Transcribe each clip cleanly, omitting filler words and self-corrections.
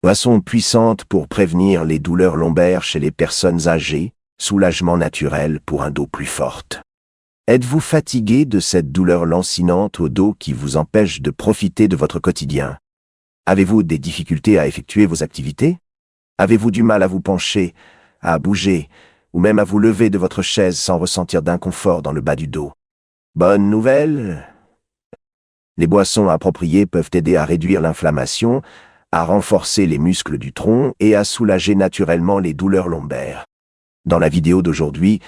Boisson puissante pour prévenir les douleurs lombaires chez les personnes âgées, soulagement naturel pour un dos plus forte. Êtes-vous fatigué de cette douleur lancinante au dos qui vous empêche de profiter de votre quotidien? Avez-vous des difficultés à effectuer vos activités? Avez-vous du mal à vous pencher, à bouger, ou même à vous lever de votre chaise sans ressentir d'inconfort dans le bas du dos? Bonne nouvelle! Les boissons appropriées peuvent aider à réduire l'inflammation, à renforcer les muscles du tronc et à soulager naturellement les douleurs lombaires. Dans la vidéo d'aujourd'hui,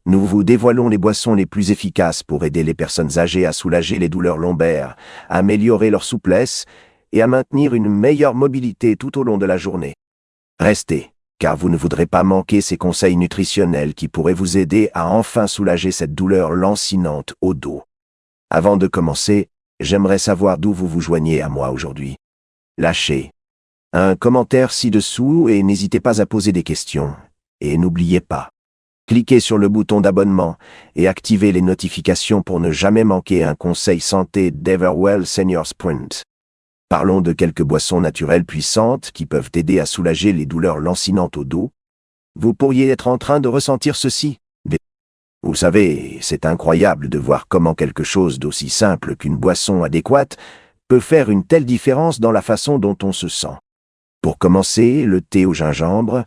nous vous dévoilons les boissons les plus efficaces pour aider les personnes âgées à soulager les douleurs lombaires, à améliorer leur souplesse et à maintenir une meilleure mobilité tout au long de la journée. Restez, car vous ne voudrez pas manquer ces conseils nutritionnels qui pourraient vous aider à enfin soulager cette douleur lancinante au dos. Avant de commencer, j'aimerais savoir d'où vous vous joignez à moi aujourd'hui. Lâchez un commentaire ci-dessous et n'hésitez pas à poser des questions. Et n'oubliez pas, cliquez sur le bouton d'abonnement et activez les notifications pour ne jamais manquer un conseil santé d'Everwell Senior Sprint. Parlons de quelques boissons naturelles puissantes qui peuvent aider à soulager les douleurs lancinantes au dos. Vous pourriez être en train de ressentir ceci. Vous savez, c'est incroyable de voir comment quelque chose d'aussi simple qu'une boisson adéquate peut faire une telle différence dans la façon dont on se sent. Pour commencer, le thé au gingembre,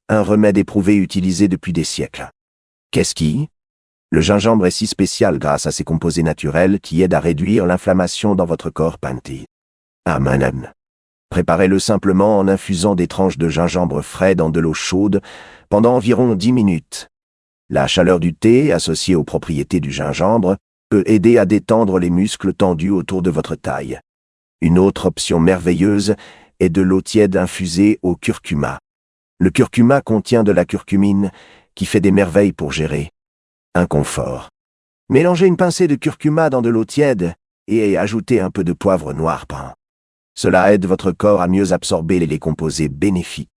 un remède éprouvé utilisé depuis des siècles. Qu'est-ce qui? Le gingembre est si spécial grâce à ses composés naturels qui aident à réduire l'inflammation dans votre corps. Amen. Préparez-le simplement en infusant des tranches de gingembre frais dans de l'eau chaude pendant environ 10 minutes. La chaleur du thé, associée aux propriétés du gingembre, peut aider à détendre les muscles tendus autour de votre taille. Une autre option merveilleuse est de l'eau tiède infusée au curcuma. Le curcuma contient de la curcumine qui fait des merveilles pour gérer inconfort. Mélangez une pincée de curcuma dans de l'eau tiède et ajoutez un peu de poivre noir peint. Cela aide votre corps à mieux absorber les composés bénéfiques.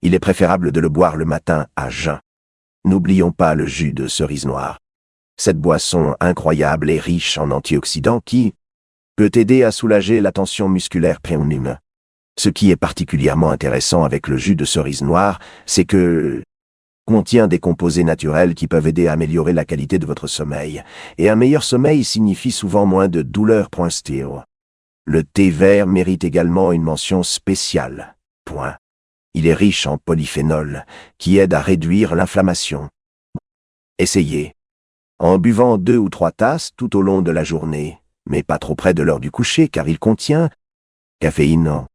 Il est préférable de le boire le matin à jeun. N'oublions pas le jus de cerise noire. Cette boisson incroyable et riche en antioxydants qui peut aider à soulager la tension musculaire préhumaine. Ce qui est particulièrement intéressant avec le jus de cerise noire, c'est que contient des composés naturels qui peuvent aider à améliorer la qualité de votre sommeil. Et un meilleur sommeil signifie souvent moins de douleurs. Le thé vert mérite également une mention spéciale. Il est riche en polyphénol, qui aide à réduire l'inflammation. Essayez. En buvant 2 ou 3 tasses tout au long de la journée, mais pas trop près de l'heure du coucher car il contient caféine.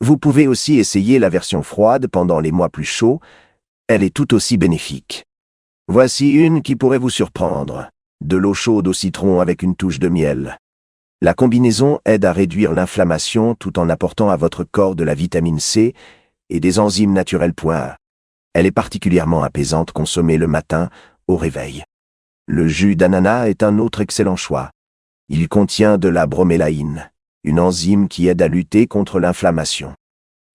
Vous pouvez aussi essayer la version froide pendant les mois plus chauds, elle est tout aussi bénéfique. Voici une qui pourrait vous surprendre, de l'eau chaude au citron avec une touche de miel. La combinaison aide à réduire l'inflammation tout en apportant à votre corps de la vitamine C et des enzymes naturelles. Elle est particulièrement apaisante consommée le matin au réveil. Le jus d'ananas est un autre excellent choix. Il contient de la bromélaïne, une enzyme qui aide à lutter contre l'inflammation.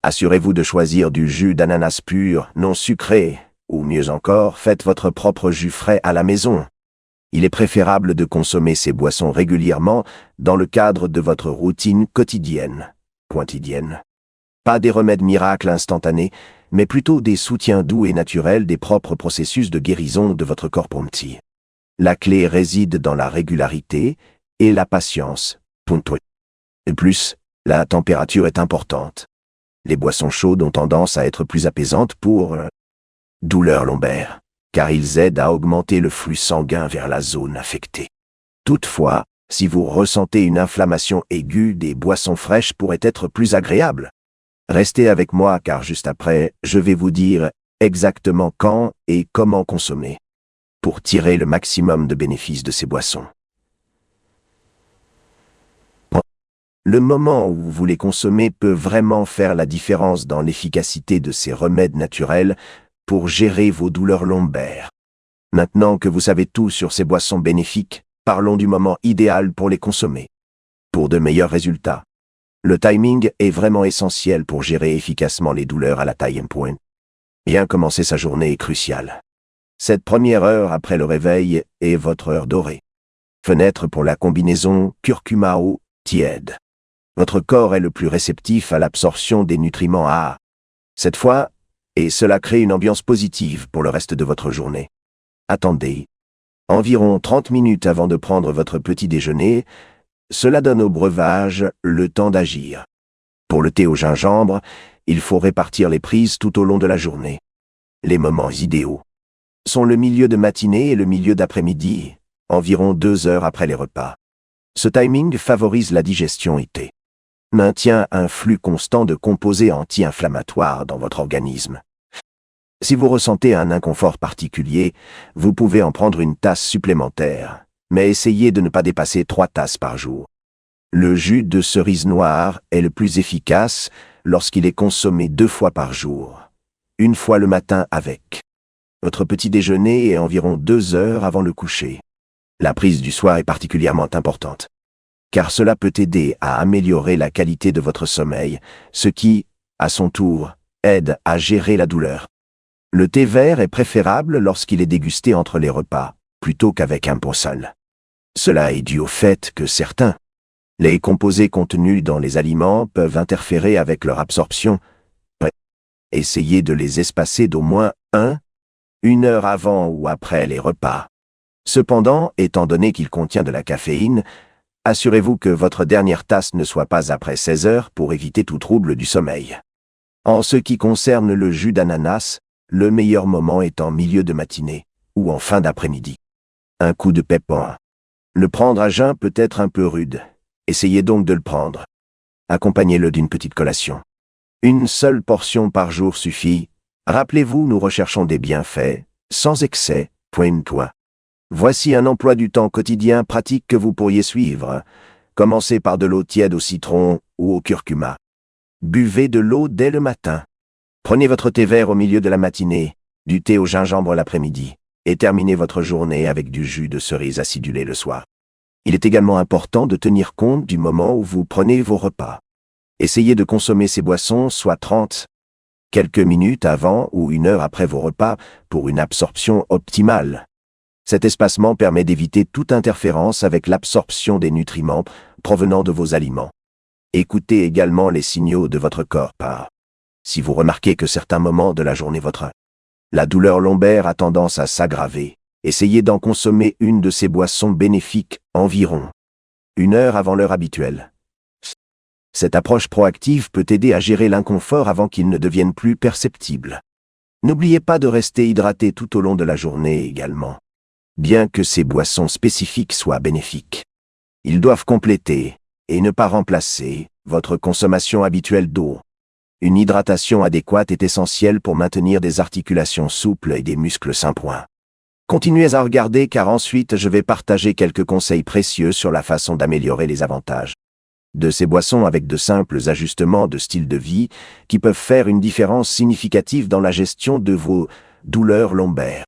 Assurez-vous de choisir du jus d'ananas pur, non sucré, ou mieux encore, faites votre propre jus frais à la maison. Il est préférable de consommer ces boissons régulièrement dans le cadre de votre routine quotidienne. Pas des remèdes miracles instantanés, mais plutôt des soutiens doux et naturels des propres processus de guérison de votre corps. La clé réside dans la régularité et la patience. De plus, la température est importante. Les boissons chaudes ont tendance à être plus apaisantes pour douleurs lombaires, car ils aident à augmenter le flux sanguin vers la zone affectée. Toutefois, si vous ressentez une inflammation aiguë, des boissons fraîches pourraient être plus agréables. Restez avec moi car juste après, je vais vous dire exactement quand et comment consommer pour tirer le maximum de bénéfices de ces boissons. Le moment où vous les consommez peut vraiment faire la différence dans l'efficacité de ces remèdes naturels pour gérer vos douleurs lombaires. Maintenant que vous savez tout sur ces boissons bénéfiques, parlons du moment idéal pour les consommer. Pour de meilleurs résultats, le timing est vraiment essentiel pour gérer efficacement les douleurs à la taille. Bien commencer sa journée est crucial. Cette première heure après le réveil est votre heure dorée. Fenêtre pour la combinaison curcuma eau tiède. Votre corps est le plus réceptif à l'absorption des nutriments A. Cette fois, et cela crée une ambiance positive pour le reste de votre journée. Attendez. Environ 30 minutes avant de prendre votre petit déjeuner, cela donne au breuvage le temps d'agir. Pour le thé au gingembre, il faut répartir les prises tout au long de la journée. Les moments idéaux sont le milieu de matinée et le milieu d'après-midi, environ 2 heures après les repas. Ce timing favorise la digestion et maintient un flux constant de composés anti-inflammatoires dans votre organisme. Si vous ressentez un inconfort particulier, vous pouvez en prendre une tasse supplémentaire, mais essayez de ne pas dépasser 3 tasses par jour. Le jus de cerise noire est le plus efficace lorsqu'il est consommé 2 fois par jour, une fois le matin avec votre petit déjeuner et environ 2 heures avant le coucher. La prise du soir est particulièrement importante, car cela peut aider à améliorer la qualité de votre sommeil, ce qui, à son tour, aide à gérer la douleur. Le thé vert est préférable lorsqu'il est dégusté entre les repas, plutôt qu'avec un pot seul. Cela est dû au fait que les composés contenus dans les aliments peuvent interférer avec leur absorption. Essayez de les espacer d'au moins 1 heure avant ou après les repas. Cependant, étant donné qu'il contient de la caféine, assurez-vous que votre dernière tasse ne soit pas après 16 heures pour éviter tout trouble du sommeil. En ce qui concerne le jus d'ananas, le meilleur moment est en milieu de matinée ou en fin d'après-midi. Un coup de pépin. Le prendre à jeun peut être un peu rude. Essayez donc de le prendre. Accompagnez-le d'une petite collation. Une seule portion par jour suffit. Rappelez-vous, nous recherchons des bienfaits, sans excès, point. Voici un emploi du temps quotidien pratique que vous pourriez suivre. Commencez par de l'eau tiède au citron ou au curcuma. Buvez de l'eau dès le matin. Prenez votre thé vert au milieu de la matinée, du thé au gingembre l'après-midi, et terminez votre journée avec du jus de cerise acidulé le soir. Il est également important de tenir compte du moment où vous prenez vos repas. Essayez de consommer ces boissons soit 30 quelques minutes avant ou 1 heure après vos repas pour une absorption optimale. Cet espacement permet d'éviter toute interférence avec l'absorption des nutriments provenant de vos aliments. Écoutez également les signaux de votre corps. Si vous remarquez que certains moments de la journée la douleur lombaire a tendance à s'aggraver, essayez d'en consommer une de ces boissons bénéfiques environ 1 heure avant l'heure habituelle. Cette approche proactive peut aider à gérer l'inconfort avant qu'il ne devienne plus perceptible. N'oubliez pas de rester hydraté tout au long de la journée également. Bien que ces boissons spécifiques soient bénéfiques, ils doivent compléter, et ne pas remplacer, votre consommation habituelle d'eau. Une hydratation adéquate est essentielle pour maintenir des articulations souples et des muscles sains. Continuez à regarder car ensuite je vais partager quelques conseils précieux sur la façon d'améliorer les avantages de ces boissons avec de simples ajustements de style de vie qui peuvent faire une différence significative dans la gestion de vos douleurs lombaires.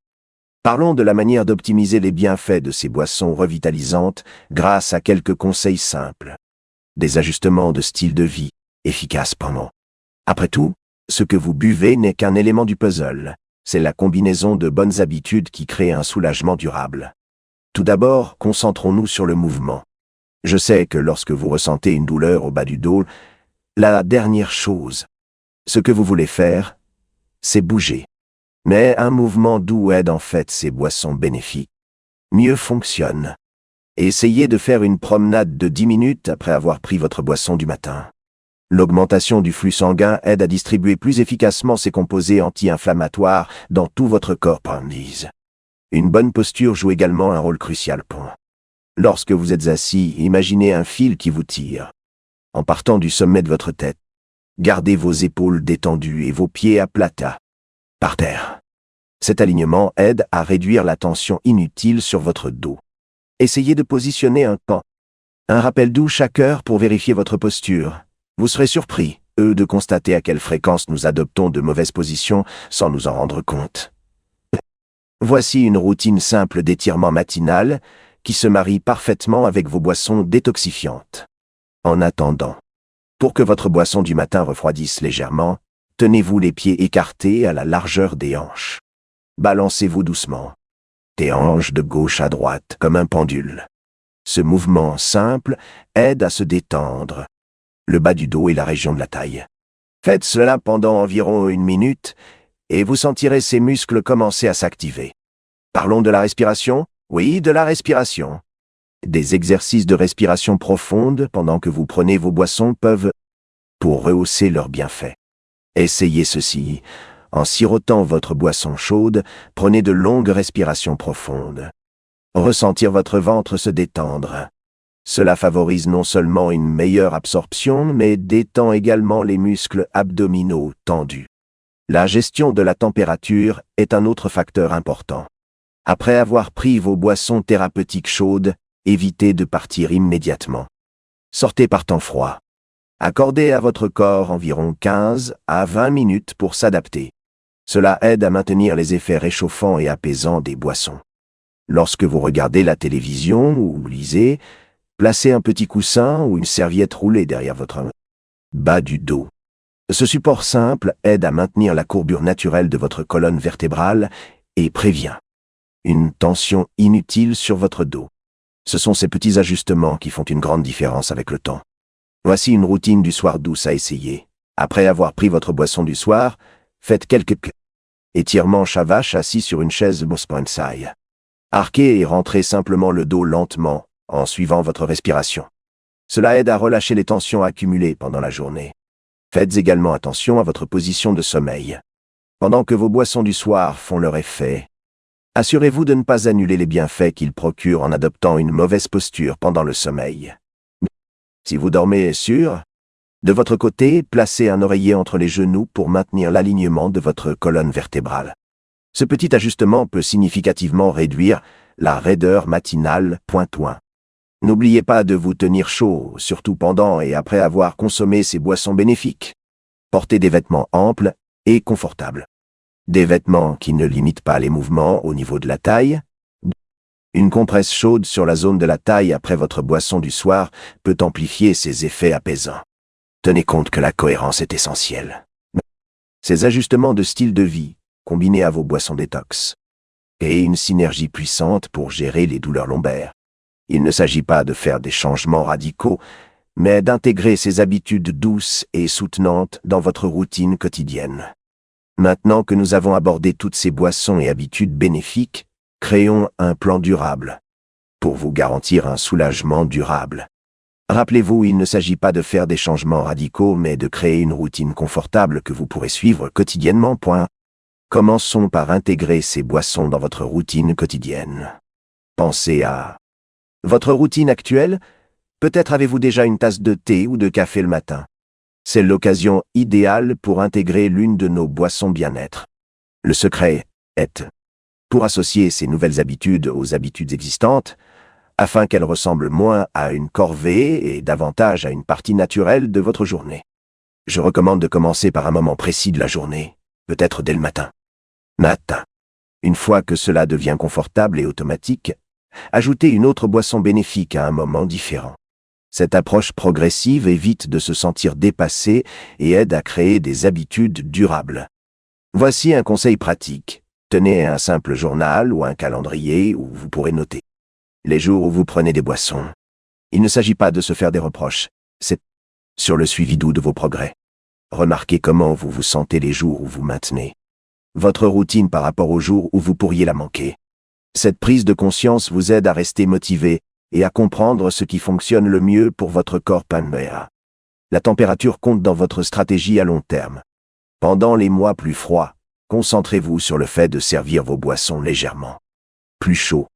Parlons de la manière d'optimiser les bienfaits de ces boissons revitalisantes grâce à quelques conseils simples. Des ajustements de style de vie, efficaces pendant. Après tout, ce que vous buvez n'est qu'un élément du puzzle. C'est la combinaison de bonnes habitudes qui crée un soulagement durable. Tout d'abord, concentrons-nous sur le mouvement. Je sais que lorsque vous ressentez une douleur au bas du dos, la dernière chose, ce que vous voulez faire, c'est bouger. Mais un mouvement doux aide en fait ces boissons bénéfiques. Mieux fonctionne. Essayez de faire une promenade de 10 minutes après avoir pris votre boisson du matin. L'augmentation du flux sanguin aide à distribuer plus efficacement ces composés anti-inflammatoires dans tout votre corps. Une bonne posture joue également un rôle crucial. Lorsque vous êtes assis, imaginez un fil qui vous tire. En partant du sommet de votre tête, gardez vos épaules détendues et vos pieds à plat par terre. Cet alignement aide à réduire la tension inutile sur votre dos. Essayez de positionner un rappel doux chaque heure pour vérifier votre posture. Vous serez surpris, de constater à quelle fréquence nous adoptons de mauvaises positions sans nous en rendre compte. Voici une routine simple d'étirement matinal qui se marie parfaitement avec vos boissons détoxifiantes. En attendant, pour que votre boisson du matin refroidisse légèrement, tenez-vous les pieds écartés à la largeur des hanches. Balancez-vous doucement, des hanches de gauche à droite comme un pendule. Ce mouvement simple aide à se détendre, le bas du dos et la région de la taille. Faites cela pendant environ 1 minute et vous sentirez ces muscles commencer à s'activer. Parlons de la respiration? Oui, de la respiration. Des exercices de respiration profonde pendant que vous prenez vos boissons peuvent pour rehausser leurs bienfaits. Essayez ceci. En sirotant votre boisson chaude, prenez de longues respirations profondes. Ressentir votre ventre se détendre. Cela favorise non seulement une meilleure absorption, mais détend également les muscles abdominaux tendus. La gestion de la température est un autre facteur important. Après avoir pris vos boissons thérapeutiques chaudes, évitez de partir immédiatement. Sortez par temps froid. Accordez à votre corps environ 15 à 20 minutes pour s'adapter. Cela aide à maintenir les effets réchauffants et apaisants des boissons. Lorsque vous regardez la télévision ou lisez, placez un petit coussin ou une serviette roulée derrière votre bas du dos. Ce support simple aide à maintenir la courbure naturelle de votre colonne vertébrale et prévient une tension inutile sur votre dos. Ce sont ces petits ajustements qui font une grande différence avec le temps. Voici une routine du soir douce à essayer. Après avoir pris votre boisson du soir, faites quelques étirements vache assis sur une chaise Bospansai. Arquez et rentrez simplement le dos lentement en suivant votre respiration. Cela aide à relâcher les tensions accumulées pendant la journée. Faites également attention à votre position de sommeil. Pendant que vos boissons du soir font leur effet, assurez-vous de ne pas annuler les bienfaits qu'ils procurent en adoptant une mauvaise posture pendant le sommeil. Si vous dormez sûr, de votre côté, placez un oreiller entre les genoux pour maintenir l'alignement de votre colonne vertébrale. Ce petit ajustement peut significativement réduire la raideur matinale. N'oubliez pas de vous tenir chaud, surtout pendant et après avoir consommé ces boissons bénéfiques. Portez des vêtements amples et confortables. Des vêtements qui ne limitent pas les mouvements au niveau de la taille. Une compresse chaude sur la zone de la taille après votre boisson du soir peut amplifier ses effets apaisants. Tenez compte que la cohérence est essentielle. Ces ajustements de style de vie, combinés à vos boissons détox, créent une synergie puissante pour gérer les douleurs lombaires. Il ne s'agit pas de faire des changements radicaux, mais d'intégrer ces habitudes douces et soutenantes dans votre routine quotidienne. Maintenant que nous avons abordé toutes ces boissons et habitudes bénéfiques, créons un plan durable pour vous garantir un soulagement durable. Rappelez-vous, il ne s'agit pas de faire des changements radicaux, mais de créer une routine confortable que vous pourrez suivre quotidiennement. Commençons par intégrer ces boissons dans votre routine quotidienne. Pensez à votre routine actuelle. Peut-être avez-vous déjà une tasse de thé ou de café le matin. C'est l'occasion idéale pour intégrer l'une de nos boissons bien-être. Le secret est pour associer ces nouvelles habitudes aux habitudes existantes, afin qu'elles ressemblent moins à une corvée et davantage à une partie naturelle de votre journée. Je recommande de commencer par un moment précis de la journée, peut-être dès le matin. Une fois que cela devient confortable et automatique, ajoutez une autre boisson bénéfique à un moment différent. Cette approche progressive évite de se sentir dépassé et aide à créer des habitudes durables. Voici un conseil pratique. Tenez un simple journal ou un calendrier où vous pourrez noter les jours où vous prenez des boissons. Il ne s'agit pas de se faire des reproches, c'est sur le suivi doux de vos progrès. Remarquez comment vous vous sentez les jours où vous maintenez votre routine par rapport aux jours où vous pourriez la manquer. Cette prise de conscience vous aide à rester motivé et à comprendre ce qui fonctionne le mieux pour votre corps. La température compte dans votre stratégie à long terme. Pendant les mois plus froids, concentrez-vous sur le fait de servir vos boissons légèrement plus chaud.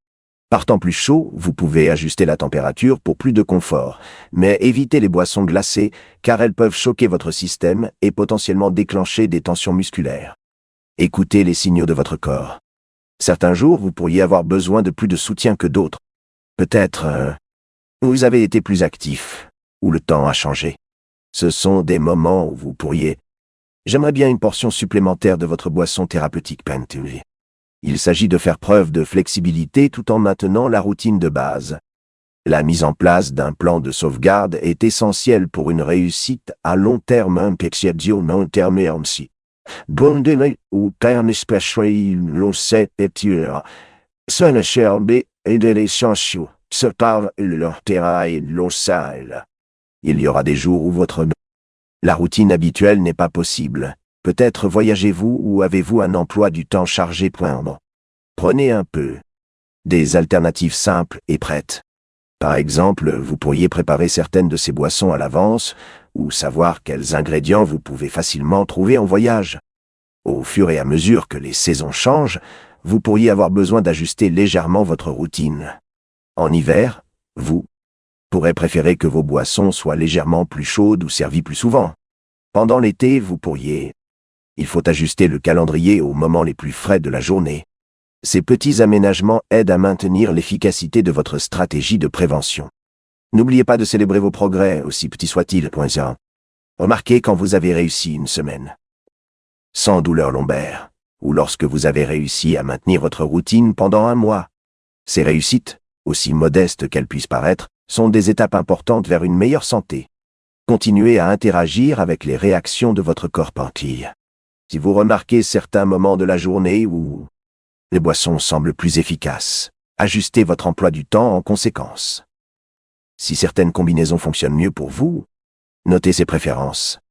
Par temps plus chaud, vous pouvez ajuster la température pour plus de confort, mais évitez les boissons glacées car elles peuvent choquer votre système et potentiellement déclencher des tensions musculaires. Écoutez les signaux de votre corps. Certains jours, vous pourriez avoir besoin de plus de soutien que d'autres. Peut-être vous avez été plus actif, ou le temps a changé. Ce sont des moments où vous pourriez. J'aimerais bien une portion supplémentaire de votre boisson thérapeutique Pentuli. Il s'agit de faire preuve de flexibilité tout en maintenant la routine de base. La mise en place d'un plan de sauvegarde est essentielle pour une réussite à long terme. Un pexiedio non terme aussi. Bon délai ou terme especially l'on sait étudier. Seul cherbe et de l'essentiel. Se parle leur terrain et l'on sait. Il y aura des jours où la routine habituelle n'est pas possible. Peut-être voyagez-vous ou avez-vous un emploi du temps chargé. Prenez un peu des alternatives simples et prêtes. Par exemple, vous pourriez préparer certaines de ces boissons à l'avance ou savoir quels ingrédients vous pouvez facilement trouver en voyage. Au fur et à mesure que les saisons changent, vous pourriez avoir besoin d'ajuster légèrement votre routine. En hiver, vous pourrez préférer que vos boissons soient légèrement plus chaudes ou servies plus souvent. Pendant l'été, vous pourriez. Il faut ajuster le calendrier aux moments les plus frais de la journée. Ces petits aménagements aident à maintenir l'efficacité de votre stratégie de prévention. N'oubliez pas de célébrer vos progrès, aussi petits soient-ils. Remarquez quand vous avez réussi une semaine sans douleur lombaire, ou lorsque vous avez réussi à maintenir votre routine pendant un mois. Ces réussites, aussi modestes qu'elles puissent paraître, sont des étapes importantes vers une meilleure santé. Continuez à interagir avec les réactions de votre corps entier. Si vous remarquez certains moments de la journée où les boissons semblent plus efficaces, ajustez votre emploi du temps en conséquence. Si certaines combinaisons fonctionnent mieux pour vous, notez ces préférences.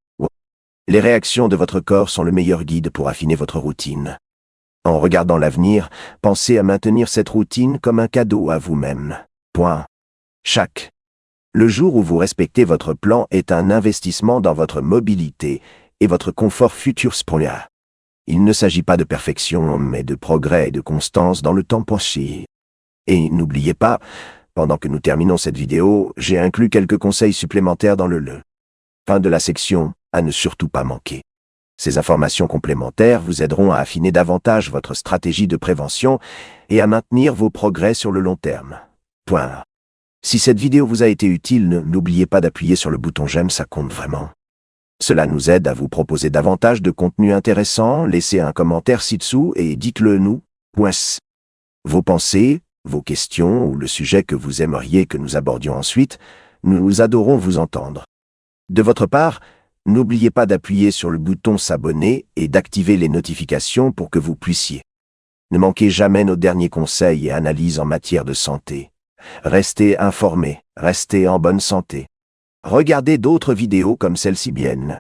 Les réactions de votre corps sont le meilleur guide pour affiner votre routine. En regardant l'avenir, pensez à maintenir cette routine comme un cadeau à vous-même. Le jour où vous respectez votre plan est un investissement dans votre mobilité et votre confort futur. Il ne s'agit pas de perfection, mais de progrès et de constance dans le temps passé. Et n'oubliez pas, pendant que nous terminons cette vidéo, j'ai inclus quelques conseils supplémentaires dans le fin de la section, à ne surtout pas manquer. Ces informations complémentaires vous aideront à affiner davantage votre stratégie de prévention et à maintenir vos progrès sur le long terme. Si cette vidéo vous a été utile, n'oubliez pas d'appuyer sur le bouton j'aime, ça compte vraiment. Cela nous aide à vous proposer davantage de contenu intéressant, laissez un commentaire ci-dessous et dites-le nous. Vos pensées, vos questions ou le sujet que vous aimeriez que nous abordions ensuite, nous adorons vous entendre. De votre part, n'oubliez pas d'appuyer sur le bouton s'abonner et d'activer les notifications pour que vous puissiez ne manquez jamais nos derniers conseils et analyses en matière de santé. Restez informés, restez en bonne santé. Regardez d'autres vidéos comme celle-ci bien.